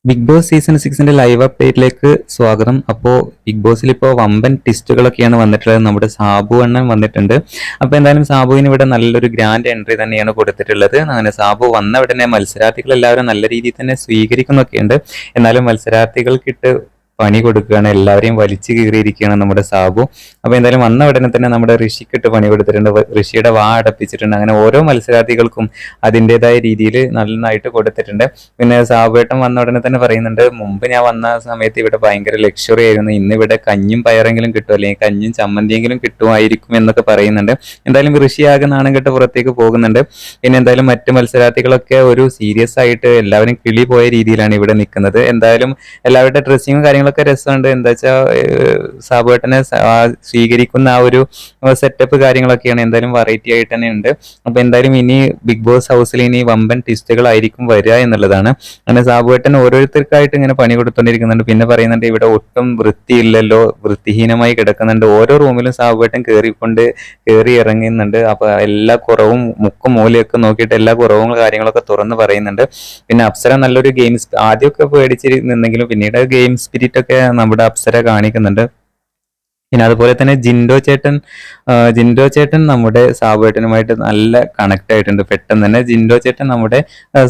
Big boss season 6ന്റെ live അപ്ഡേറ്റിലേക്ക് സ്വാഗതം. അപ്പോൾ big ബോസിൽ ഇപ്പോൾ വമ്പൻ ടിസ്റ്റുകളൊക്കെയാണ് വന്നിട്ടുള്ളത്. നമ്മുടെ സാബു അണ്ണൻ വന്നിട്ടുണ്ട്. അപ്പോൾ എന്തായാലും സാബുവിന് ഇവിടെ നല്ലൊരു ഗ്രാൻഡ് എൻട്രി തന്നെയാണ് കൊടുത്തിട്ടുള്ളത്. അങ്ങനെ സാബു വന്ന ഉടനെ മത്സരാർത്ഥികൾ എല്ലാവരും നല്ല രീതിയിൽ തന്നെ സ്വീകരിക്കുന്നൊക്കെയുണ്ട്. എന്നാലും മത്സരാർത്ഥികൾക്കിട്ട് പണി കൊടുക്കുകയാണ്, എല്ലാവരെയും വലിച്ചു കീറിയിരിക്കുകയാണ് നമ്മുടെ സാബു. അപ്പോൾ എന്തായാലും വന്ന ഉടനെ തന്നെ നമ്മുടെ ഋഷിക്കിട്ട് പണി കൊടുത്തിട്ടുണ്ട്, ഋഷിയുടെ വാ അടപ്പിച്ചിട്ടുണ്ട്. അങ്ങനെ ഓരോ മത്സരാർത്ഥികൾക്കും അതിൻ്റെതായ രീതിയിൽ നന്നായിട്ട് കൊടുത്തിട്ടുണ്ട്. പിന്നെ സാബുവേട്ടൻ വന്ന ഉടനെ തന്നെ പറയുന്നുണ്ട്, മുമ്പ് ഞാൻ വന്ന സമയത്ത് ഇവിടെ ഭയങ്കര ലക്ഷറി ആയിരുന്നു, ഇന്ന് ഇവിടെ കഞ്ഞും പയറെങ്കിലും കിട്ടും, അല്ലെങ്കിൽ കഞ്ഞും ചമ്മന്തിയെങ്കിലും കിട്ടുമായിരിക്കും എന്നൊക്കെ പറയുന്നുണ്ട്. എന്തായാലും ഋഷി ആകെ നാണം കെട്ട് പുറത്തേക്ക് പോകുന്നുണ്ട്. പിന്നെ എന്തായാലും മറ്റ് മത്സരാർത്ഥികളൊക്കെ ഒരു സീരിയസ് ആയിട്ട് എല്ലാവരും കിളി പോയ രീതിയിലാണ് ഇവിടെ നിൽക്കുന്നത്. എന്തായാലും എല്ലാവരുടെ ഡ്രസ്സിങ്ങും കാര്യങ്ങളൊക്കെ രസമുണ്ട്. എന്താ വെച്ചാൽ സാബുവേട്ടനെ സ്വീകരിക്കുന്ന ആ ഒരു സെറ്റപ്പ് കാര്യങ്ങളൊക്കെയാണ് എന്തായാലും വെറൈറ്റി ആയിട്ട് തന്നെ ഉണ്ട്. അപ്പൊ എന്തായാലും ഇനി ബിഗ് ബോസ് ഹൗസിൽ ഇനി വമ്പൻ ട്വിസ്റ്റുകളായിരിക്കും വരിക എന്നുള്ളതാണ്. അങ്ങനെ സാബുവേട്ടൻ ഓരോരുത്തർക്കായിട്ട് ഇങ്ങനെ പണി കൊടുത്തോണ്ടിരിക്കുന്നുണ്ട്. പിന്നെ പറയുന്നുണ്ട്, ഇവിടെ ഒട്ടും വൃത്തിയില്ലല്ലോ, വൃത്തിഹീനമായി കിടക്കുന്നുണ്ട്. ഓരോ റൂമിലും സാബുവേട്ടൻ കയറി ഇറങ്ങുന്നുണ്ട്. അപ്പൊ എല്ലാ കുറവും മുക്കും മൂലയൊക്കെ നോക്കിയിട്ട് എല്ലാ കുറവും കാര്യങ്ങളൊക്കെ തുറന്ന് പറയുന്നുണ്ട്. പിന്നെ അപ്സര നല്ലൊരു ആദ്യമൊക്കെ പേടിച്ചിരുന്നെങ്കിലും പിന്നീട് ഗെയിം സ്പിരിറ്റ് ഒക്കെ നമ്മുടെ അപ്സര കാണിക്കുന്നുണ്ട്. പിന്നെ അതുപോലെ തന്നെ ജിൻഡോ ചേട്ടൻ നമ്മുടെ സാബുവേട്ടനുമായിട്ട് നല്ല കണക്ട് ആയിട്ടുണ്ട്. പെട്ടെന്ന് തന്നെ ജിൻഡോ ചേട്ടൻ നമ്മുടെ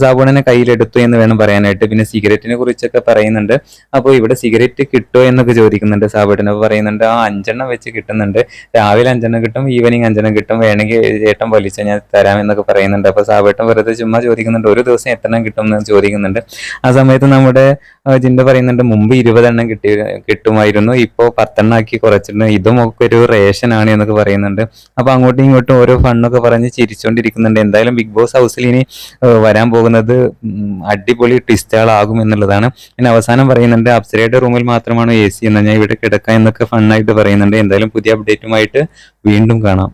സാബുവേട്ടനെ കയ്യിലെടുത്തു എന്ന് വേണം പറയാനായിട്ട്. പിന്നെ സിഗരറ്റിനെ കുറിച്ചൊക്കെ പറയുന്നുണ്ട്. അപ്പോൾ ഇവിടെ സിഗരറ്റ് കിട്ടുമോ എന്നൊക്കെ ചോദിക്കുന്നുണ്ട് സാബുവേട്ടൻ. അപ്പോൾ പറയുന്നുണ്ട്, 5 വെച്ച് കിട്ടുന്നുണ്ട്, രാവിലെ 5 കിട്ടും, ഈവനിങ് 5 കിട്ടും, വേണമെങ്കിൽ ചേട്ടൻ വലിച്ച ഞാൻ തരാം എന്നൊക്കെ പറയുന്നുണ്ട്. അപ്പോൾ സാബുവേട്ടൻ വെറുതെ ചുമ്മാ ചോദിക്കുന്നുണ്ട്, ഒരു ദിവസം എത്ര കിട്ടും എന്ന് ചോദിക്കുന്നുണ്ട്. ആ സമയത്ത് നമ്മുടെ ജിൻഡോ പറയുന്നുണ്ട്, മുമ്പ് 20 കിട്ടുമായിരുന്നു, ഇപ്പോൾ 10 ആക്കി കുറച്ചിട്ടുണ്ട്, ഇതും ഒക്കെ ഒരു റേഷൻ ആണ് എന്നൊക്കെ പറയുന്നുണ്ട്. അപ്പൊ അങ്ങോട്ടും ഇങ്ങോട്ടും ഓരോ ഫണ്ണൊക്കെ പറഞ്ഞ് ചിരിച്ചോണ്ടിരിക്കുന്നുണ്ട്. എന്തായാലും ബിഗ് ബോസ് ഹൗസിൽ ഇനി വരാൻ പോകുന്നത് അടിപൊളി ട്വിസ്റ്റുകളാകും എന്നുള്ളതാണ്. പിന്നെ അവസാനം പറയുന്നുണ്ട്, അപ്സരയുടെ റൂമിൽ മാത്രമാണ് AC എന്ന്, ഞാൻ ഇവിടെ കിടക്കാം എന്നൊക്കെ ഫണ്ണായിട്ട് പറയുന്നുണ്ട്. എന്തായാലും പുതിയ അപ്ഡേറ്റുമായിട്ട് വീണ്ടും കാണാം.